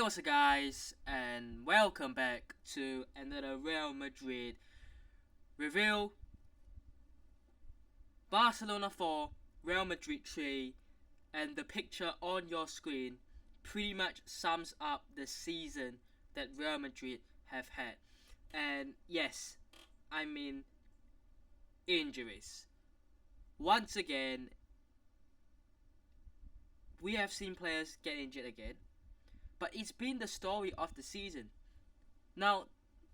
Hey, what's up, guys, and welcome back to another Real Madrid review. Barcelona 4, Real Madrid 3, and the picture on your screen pretty much sums up the season that Real Madrid have had. And yes, I mean injuries. Once again, we have seen players get injured again, but it's been the story of the season. Now,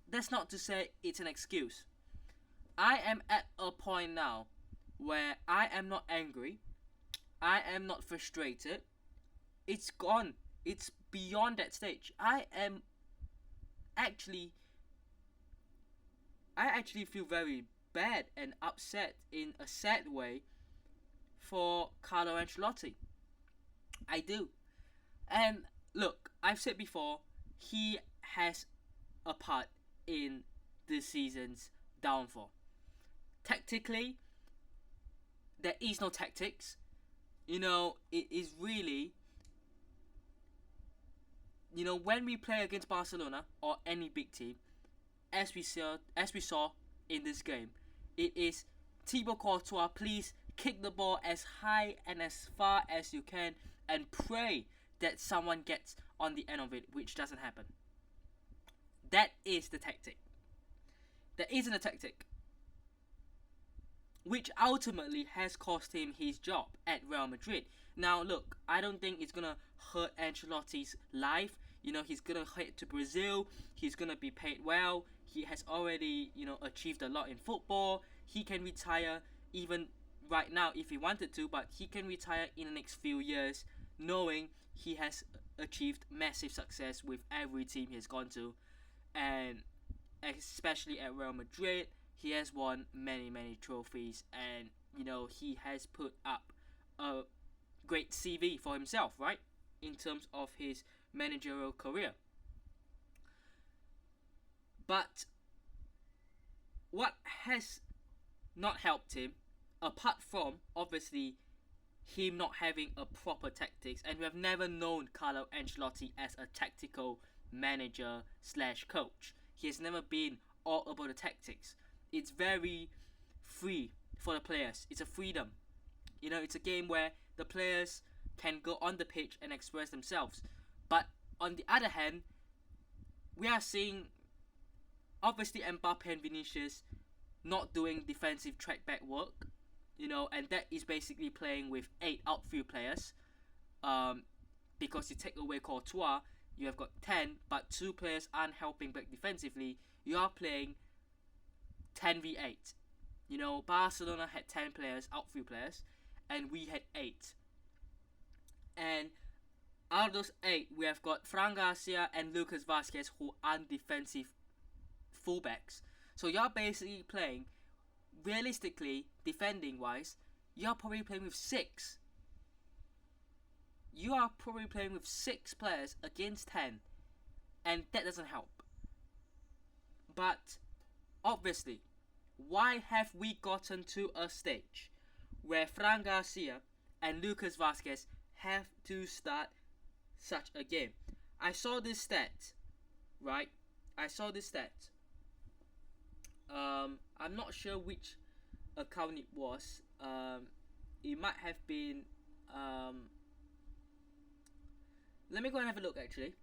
that's not to say it's an excuse. I am at a point now where I am not angry, I am not frustrated. It's gone. It's beyond that stage. Actually I actually feel very bad and upset in a sad way for Carlo Ancelotti. I do. And look, I've said before, he has a part in this season's downfall. Tactically, there is no tactics. It is really, when we play against Barcelona or any big team, as we saw in this game, it is Thibaut Courtois, please kick the ball as high and as far as you can and pray that someone gets on the end of it, which doesn't happen. That is the tactic. There isn't a tactic, which ultimately has cost him his job at Real Madrid. Now, look, I don't think it's gonna hurt Ancelotti's life. He's gonna head to Brazil. He's gonna be paid well. He has already, achieved a lot in football. He can retire even right now if he wanted to, but he can retire in the next few years, knowing he has achieved massive success with every team he has gone to, and especially at Real Madrid. He has won many trophies, and he has put up a great CV for himself, right? In terms of his managerial career. But what has not helped him, apart from obviously him not having a proper tactics, and we have never known Carlo Ancelotti as a tactical manager slash coach. He has never been all about the tactics. It's very free for the players. It's a freedom. It's a game where the players can go on the pitch and express themselves. But on the other hand, we are seeing obviously Mbappé and Vinicius not doing defensive track back work, and that is basically playing with 8 outfield players. Because you take away Courtois, you have got 10, but 2 players aren't helping back defensively. You are playing 10v8. Barcelona had 10 players, outfield players, and we had 8. And out of those 8, we have got Fran Garcia and Lucas Vazquez, who aren't defensive fullbacks. So you're basically playing, realistically, defending wise, you're probably playing with 6. You are probably playing with 6 players against 10, and that doesn't help. But obviously, why have we gotten to a stage where Fran Garcia and Lucas Vazquez have to start such a game? I saw this stat, right? I'm not sure which account it was. It might have been. Let me go and have a look. Actually,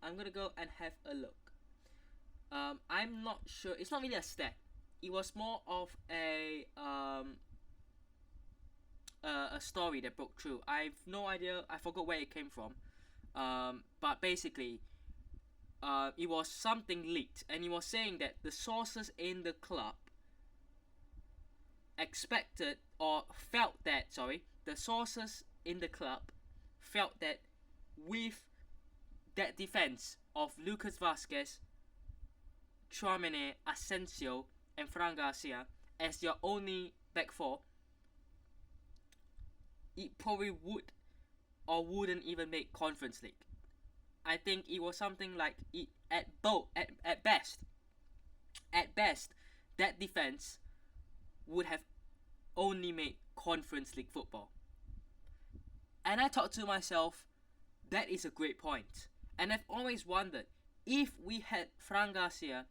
I'm gonna go and have a look. I'm not sure. It's not really a stat. It was more of a story that broke through. I've no idea. I forgot where it came from. But basically, it was something leaked, and it was saying that the sources in the club expected or felt that. The sources in the club felt that with that defense of Lucas Vazquez, Tchouaméni, Asensio, and Fran Garcia as your only back four, it probably would or wouldn't even make Conference League. I think it was something like it at best, that defense would have only made Conference League football. And I thought to myself, that is a great point. And I've always wondered, if we had Fran Garcia,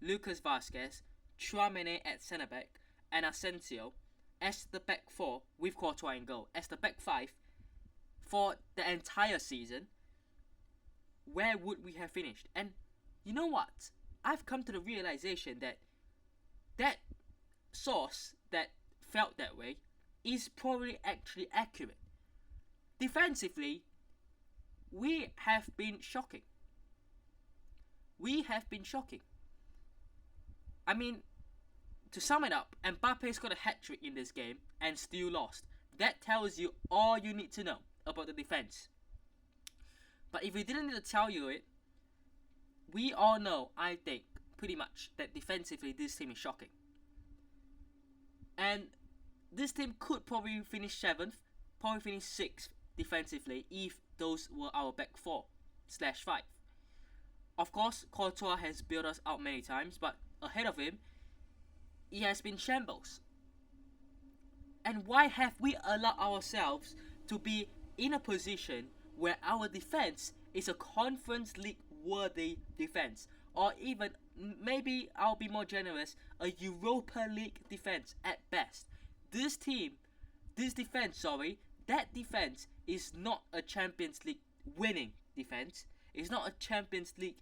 Lucas Vazquez, Tchouaméni at centre back, and Asensio as the back four with Courtois in goal, as the back five for the entire season, where would we have finished? And you know what? I've come to the realization that that source that felt that way is probably actually accurate. Defensively, we have been shocking. We have been shocking. I mean, to sum it up, Mbappe's got a hat-trick in this game and still lost. That tells you all you need to know about the defense. But if we didn't need to tell you it, we all know, I think, pretty much, that defensively this team is shocking. And this team could probably finish 7th, probably finish 6th defensively if those were our back 4/5. Of course, Courtois has bailed us out many times, but ahead of him, he has been shambles. And why have we allowed ourselves to be in a position where our defense is a Conference League worthy defense, or even, maybe I'll be more generous, a Europa League defense at best? That defense is not a Champions League winning defense. It's not a Champions League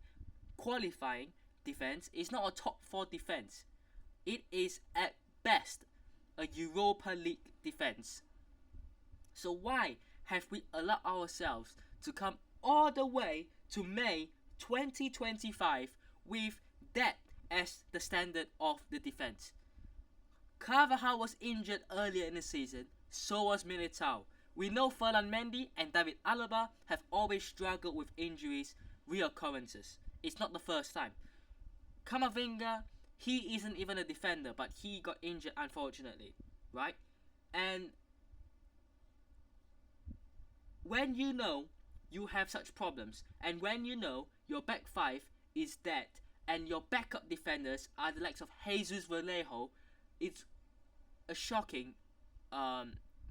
qualifying defense. It's not a top 4 defense. It is at best a Europa League defense. So why have we allowed ourselves to come all the way to May 2025 with that as the standard of the defense? Carvajal was injured earlier in the season, so was Militao. We know Ferland Mendy and David Alaba have always struggled with injuries, reoccurrences. It's not the first time. Camavinga, he isn't even a defender, but he got injured unfortunately, right? And when you know you have such problems, and when you know your back 5 is dead, and your backup defenders are the likes of Jesus Vallejo, it's a shocking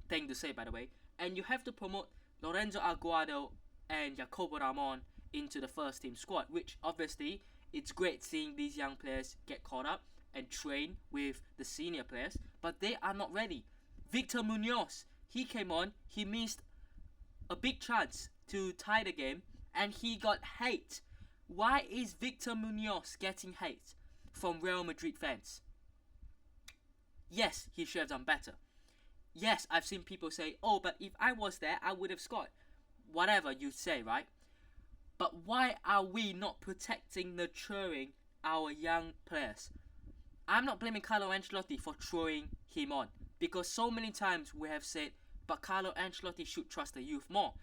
thing to say, by the way. And you have to promote Lorenzo Aguado and Jacobo Ramon into the first team squad, which obviously it's great seeing these young players get caught up and train with the senior players, but they are not ready. Victor Munoz, he came on, he missed a big chance to tie the game, and he got hate. Why is Victor Munoz getting hate from Real Madrid fans? Yes, he should have done better. Yes, I've seen people say, oh, but if I was there, I would have scored. Whatever you say, right? But why are we not protecting, nurturing our young players? I'm not blaming Carlo Ancelotti for throwing him on, because so many times we have said, but Carlo Ancelotti should trust the youth more.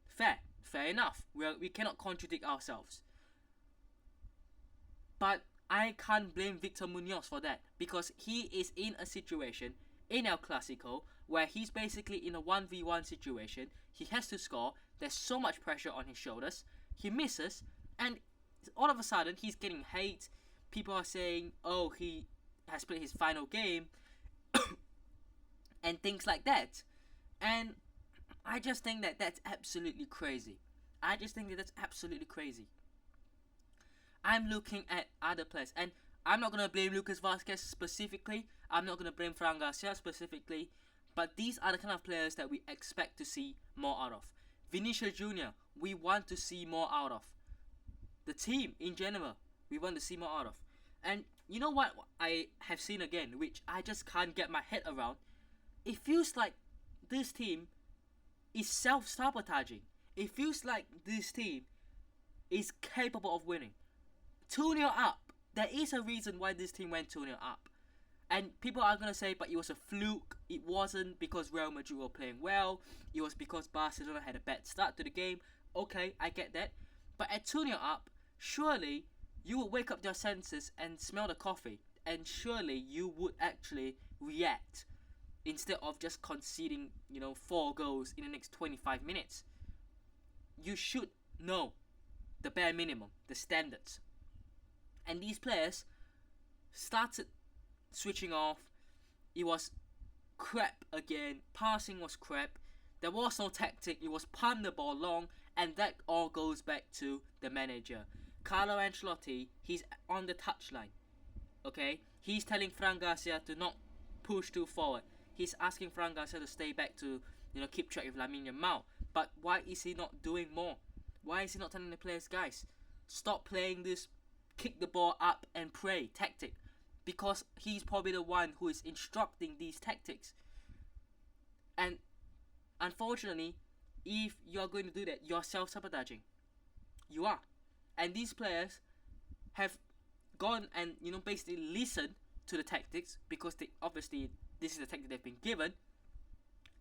Fair enough. We cannot contradict ourselves. But I can't blame Victor Munoz for that, because he is in a situation in El Clasico where he's basically in a 1v1 situation. He has to score. There's so much pressure on his shoulders. He misses, and all of a sudden he's getting hate. People are saying, oh, he has played his final game and things like that. And I just think that that's absolutely crazy. I'm looking at other players, and I'm not going to blame Lucas Vazquez specifically. I'm not going to blame Fran Garcia specifically. But these are the kind of players that we expect to see more out of. Vinicius Jr., we want to see more out of. The team in general, we want to see more out of. And you know what I have seen again, which I just can't get my head around? It feels like this team is self-sabotaging. It feels like this team is capable of winning. 2-0 up. There is a reason why this team went 2-0 up. And people are going to say, but it was a fluke. It wasn't because Real Madrid were playing well. It was because Barcelona had a bad start to the game. Okay, I get that. But at 2-0 up, surely you would wake up your senses and smell the coffee. And surely you would actually react instead of just conceding, 4 goals in the next 25 minutes. You should know the bare minimum, the standards. And these players started switching off. It was crap again. Passing was crap. There was no tactic. It was punt the ball long And that all goes back to the manager. Carlo Ancelotti, he's on the touchline. Okay? He's telling Fran Garcia to not push too forward. He's asking Fran Garcia to stay back to, keep track of Lamine Yamal. But why is he not doing more? Why is he not telling the players, guys, stop playing this kick the ball up and pray tactic? Because he's probably the one who is instructing these tactics. And unfortunately, if you're going to do that, you're self-sabotaging. You are. And these players have gone and, basically listened to the tactics, because they obviously this is the tactic they've been given,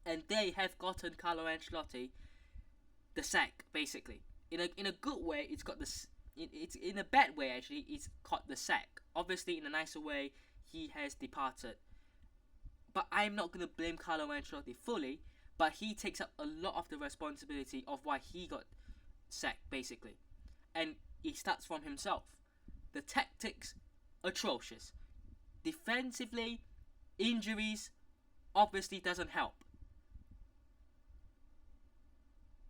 and they have gotten Carlo Ancelotti the sack, basically. In a good way, it's got this. It's in a bad way, actually. It's got the sack. Obviously, in a nicer way, he has departed. But I'm not gonna blame Carlo Ancelotti fully. But he takes up a lot of the responsibility of why he got sacked, basically, and it starts from himself. The tactics, atrocious. Defensively, injuries obviously doesn't help.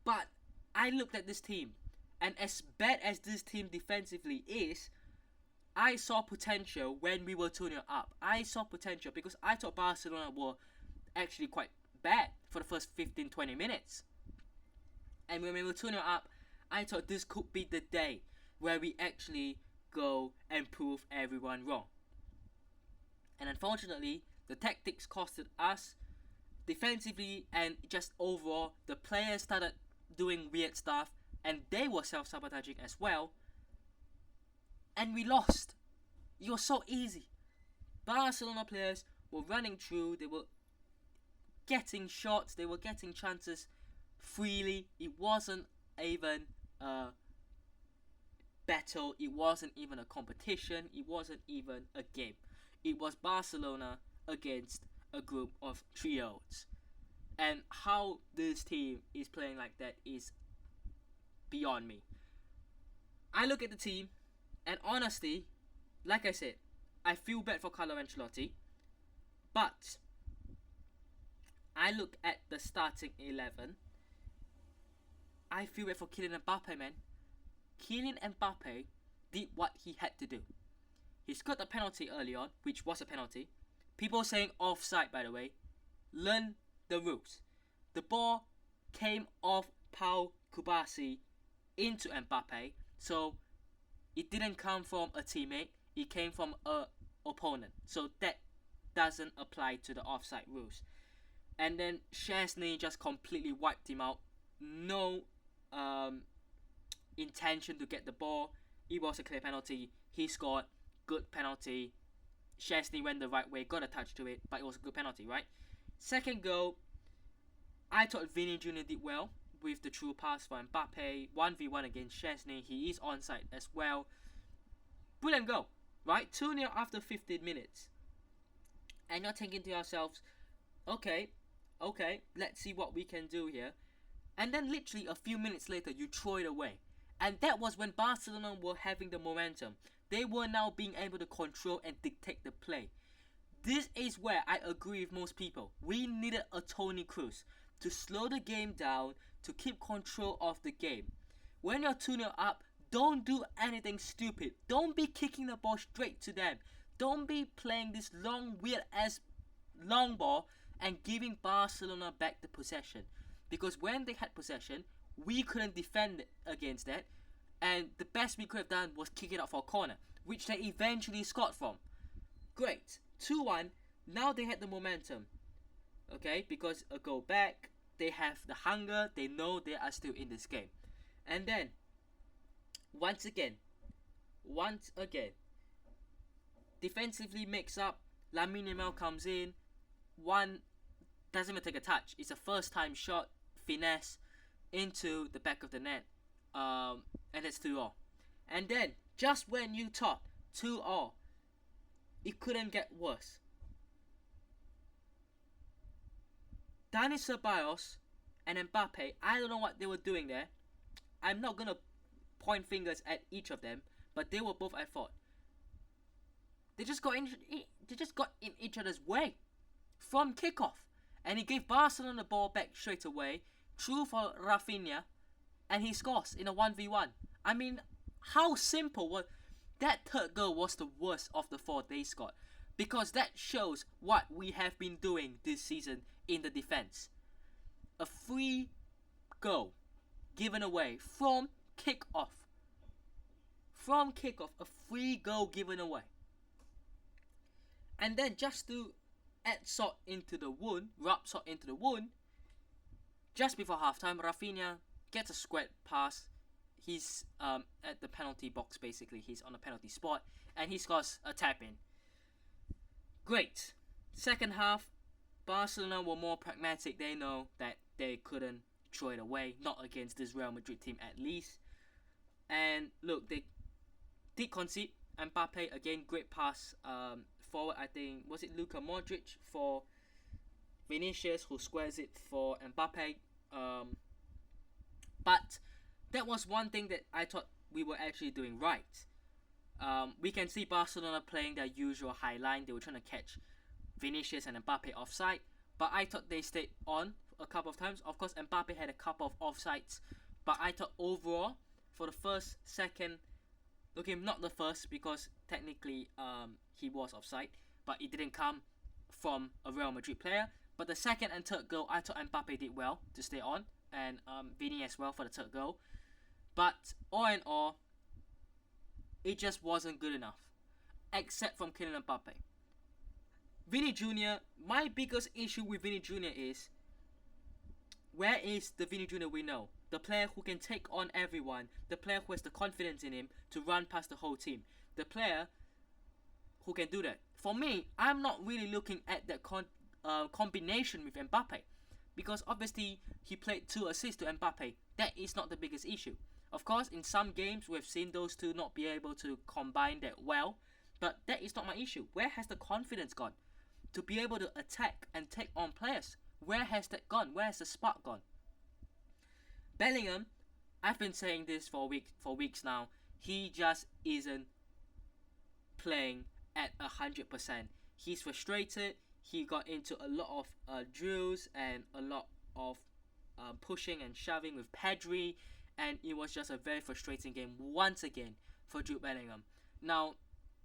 But I looked at this team, and as bad as this team defensively is, I saw potential when we were 2-0 up. I saw potential because I thought Barcelona were actually quite bad for the first 15-20 minutes. And when we were 2-0 up, I thought this could be the day where we actually go and prove everyone wrong. And unfortunately, the tactics costed us defensively, and just overall, the players started doing weird stuff, and they were self-sabotaging as well. And we lost. It was so easy. Barcelona players were running through, they were getting shots, they were getting chances freely. It wasn't even a battle, it wasn't even a competition, it wasn't even a game. It was Barcelona against a group of 3-year-olds. And how this team is playing like that is beyond me. I look at the team, and honestly, like I said, I feel bad for Carlo Ancelotti, but I look at the starting 11, I feel bad for Kylian Mbappé, man. Kylian Mbappé did what he had to do. He scored a penalty early on, which was a penalty. People saying offside, by the way. Learn the rules. The ball came off Pau Kubasi into Mbappé, so it didn't come from a teammate, it came from a opponent. So that doesn't apply to the offside rules. And then Szczesny just completely wiped him out. No intention to get the ball. It was a clear penalty. He scored. Good penalty. Szczesny went the right way, got a touch to it, but it was a good penalty, right? Second goal, I thought Vini Jr. did well with the true pass for Mbappé. 1v1 against Szczesny. He is onside as well. Brilliant goal, right? 2-0 after 15 minutes. And you're thinking to yourselves, okay, let's see what we can do here. And then literally a few minutes later, you throw it away. And that was when Barcelona were having the momentum. They were now being able to control and dictate the play. This is where I agree with most people. We needed a Toni Kroos to slow the game down, to keep control of the game. When you're 2-0 up, don't do anything stupid. Don't be kicking the ball straight to them. Don't be playing this long, weird-ass long ball and giving Barcelona back the possession. Because when they had possession, we couldn't defend against that. And the best we could have done was kick it out for a corner, which they eventually scored from. Great. 2-1. Now they had the momentum. Okay, because a goal back, they have the hunger, they know they are still in this game. And then, once again, defensively makes up, Lamine Yamal comes in, one, doesn't even take a touch, it's a first time shot, finesse, into the back of the net, and it's 2-2. And then, just when you thought 2-2, it couldn't get worse. Dani Ceballos and Mbappe, I don't know what they were doing there. I'm not gonna point fingers at each of them, but they were both at fault. They just got in each other's way from kickoff, and he gave Barcelona the ball back straight away. Through for Rafinha, and he scores in a 1v1. I mean, how simple was that? Third goal was the worst of the four they scored, because that shows what we have been doing this season in the defense. A free goal given away from kickoff. From kickoff, a free goal given away. And then just to add salt into the wound, rub salt into the wound, just before halftime, Rafinha gets a square pass. He's at the penalty box, basically. He's on the penalty spot, and he scores a tap-in. Great. Second half, Barcelona were more pragmatic. They know that they couldn't throw it away, not against this Real Madrid team at least. And look, they did concede. Mbappé, again, great pass forward. I think, was it Luka Modric for Vinicius, who squares it for Mbappé. But that was one thing that I thought we were actually doing right. We can see Barcelona playing their usual high line. They were trying to catch Vinicius and Mbappé offside, but I thought they stayed on a couple of times. Of course, Mbappé had a couple of offsides, but I thought overall, for the first, second, okay, not the first, because technically he was offside, but it didn't come from a Real Madrid player. But the second and third goal, I thought Mbappé did well to stay on, and Vini as well for the third goal. But all in all, it just wasn't good enough, except from Kylian Mbappé. Vini Jr., my biggest issue with Vini Jr. is, where is the Vini Jr. we know? The player who can take on everyone, the player who has the confidence in him to run past the whole team, the player who can do that. For me, I'm not really looking at that combination with Mbappé, because obviously he played 2 assists to Mbappé. That is not the biggest issue. Of course, in some games we've seen those two not be able to combine that well, but that is not my issue. Where has the confidence gone to be able to attack and take on players? Where has that gone? Where has the spark gone? Bellingham, I've been saying this for weeks now. He just isn't playing at 100%. He's frustrated. He got into a lot of drills and a lot of pushing and shoving with Pedri, and it was just a very frustrating game once again for Jude Bellingham. Now,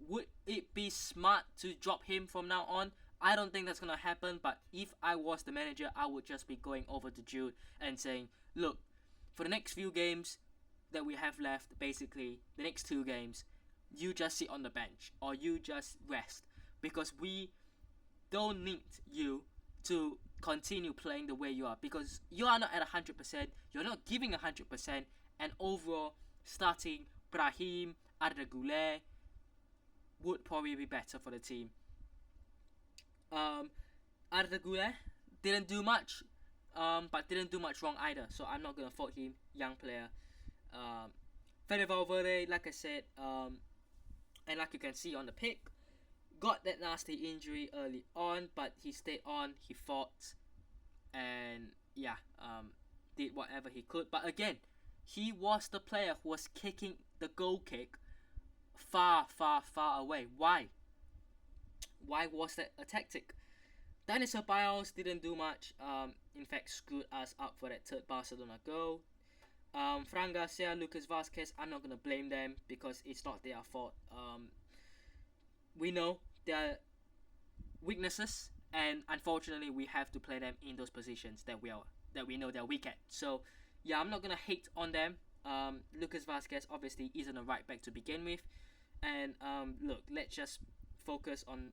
would it be smart to drop him from now on? I don't think that's going to happen, but if I was the manager, I would just be going over to Jude and saying, look, for the next few games that we have left, basically, the next 2 games, you just sit on the bench or you just rest, because we don't need you to continue playing the way you are, because you are not at 100%, you're not giving 100%, and overall, starting Brahim, Arda Güler would probably be better for the team. Arda Güler didn't do much, but didn't do much wrong either, so I'm not going to fault him, young player. Fede Valverde, like I said, and like you can see on the pic, got that nasty injury early on, but he stayed on, he fought, and yeah, did whatever he could. But again, he was the player who was kicking the goal kick far, far, far away. Why? Why was that a tactic? Dani Ceballos didn't do much, in fact screwed us up for that third Barcelona goal. Fran Garcia, Lucas Vazquez, I'm not going to blame them because it's not their fault. We know their weaknesses, and unfortunately we have to play them in those positions that we know they're weak at. So yeah, I'm not going to hate on them. Lucas Vazquez obviously isn't a right back to begin with, and look, let's just focus on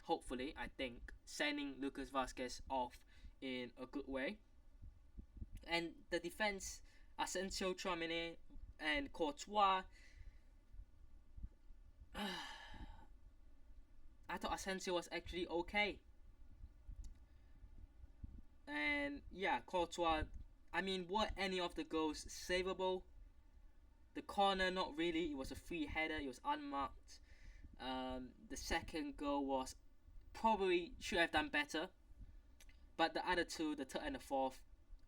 hopefully, I think, sending Lucas Vazquez off in a good way. And the defense, Asensio, Tchouaméni, and Courtois. I thought Asensio was actually okay. And yeah, Courtois, I mean, were any of the goals savable? The corner, not really. It was a free header. It was unmarked. The second goal was probably should have done better. But the other two, the third and the fourth,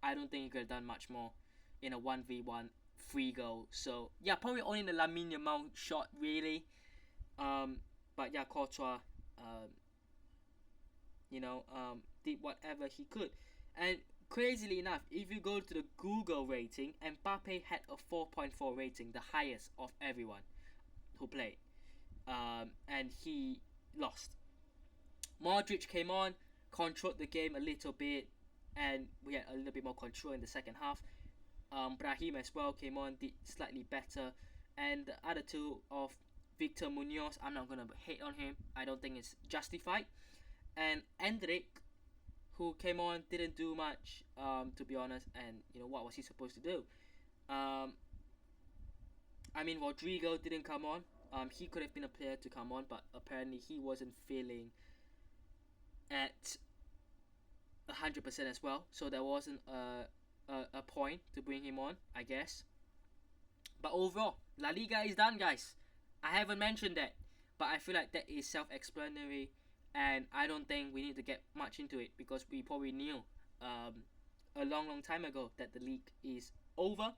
I don't think he could have done much more in a 1v1 free goal. So yeah, probably only the Lamine Yamal shot really. But yeah, Courtois, did whatever he could. And crazily enough, if you go to the Google rating, Mbappe had a 4.4 rating, the highest of everyone who played. And he lost. Modric came on, controlled the game a little bit, and we had a little bit more control in the second half. Brahim as well came on, did slightly better. And the other two of Victor Munoz, I'm not going to hate on him. I don't think it's justified. And Endrick, who came on, didn't do much, to be honest. And, what was he supposed to do? Rodrigo didn't come on. He could have been a player to come on, but apparently he wasn't feeling at 100% as well. So there wasn't a point to bring him on, I guess. But overall, La Liga is done, guys. I haven't mentioned that, but I feel like that is self-explanatory, and I don't think we need to get much into it because we probably knew a long time ago that the league is over.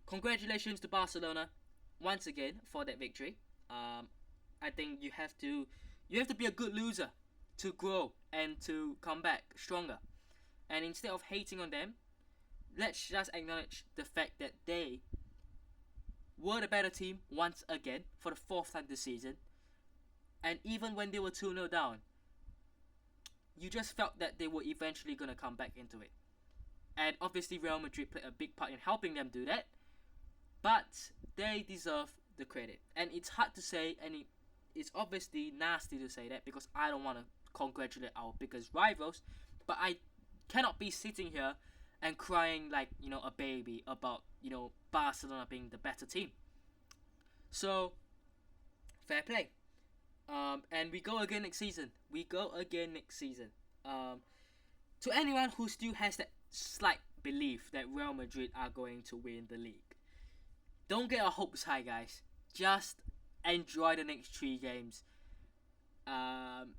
Congratulations to Barcelona once again for that victory. I think you have to be a good loser to grow and to come back stronger. And instead of hating on them, let's just acknowledge the fact that they were the better team once again for the fourth time this season. And even when they were 2-0 down, you just felt that they were eventually going to come back into it. And obviously Real Madrid played a big part in helping them do that. But they deserve the credit. And it's hard to say, and it's obviously nasty to say that because I don't want to congratulate our biggest rivals. But I cannot be sitting here and crying like, a baby about, Barcelona being the better team. So, fair play. And we go again next season. To anyone who still has that slight belief that Real Madrid are going to win the league, don't get our hopes high, guys. Just enjoy the next 3 games.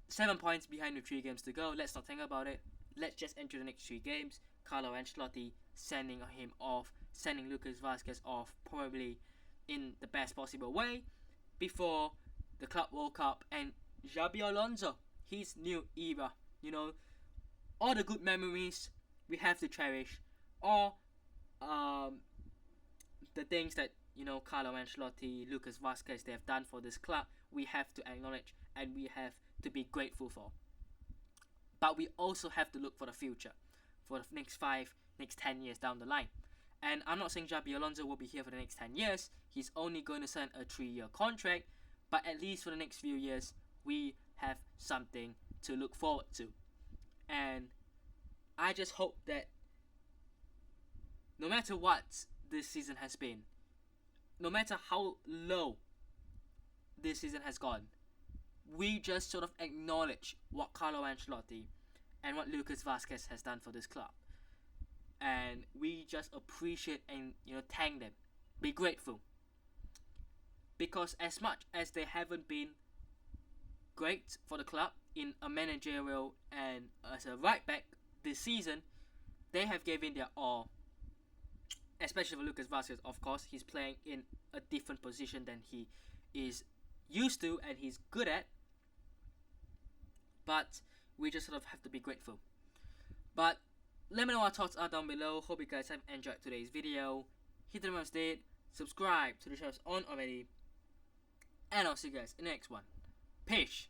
7 points behind the 3 games to go. Let's not think about it. Let's just enjoy the next 3 games. Carlo Ancelotti sending Lucas Vazquez off probably in the best possible way before the Club World Cup and Xabi Alonso, his new era. All the good memories we have to cherish. All the things that Carlo Ancelotti, Lucas Vazquez, they have done for this club, we have to acknowledge and we have to be grateful for. But we also have to look for the future, for the next 10 years down the line. And I'm not saying Xabi Alonso will be here for the next 10 years. He's only going to sign a 3-year contract. But at least for the next few years, we have something to look forward to. And I just hope that no matter what this season has been, no matter how low this season has gone, we just sort of acknowledge what Carlo Ancelotti and what Lucas Vazquez has done for this club. And we just appreciate and thank them. Be grateful. Because as much as they haven't been great for the club in a managerial and as a right back this season, they have given their all. Especially for Lucas Vazquez, of course. He's playing in a different position than he is used to and he's good at. But we just sort of have to be grateful. But let me know what thoughts are down below. Hope you guys have enjoyed today's video. Hit the thumbs, subscribe to the channel on already. And I'll see you guys in the next one. Peace.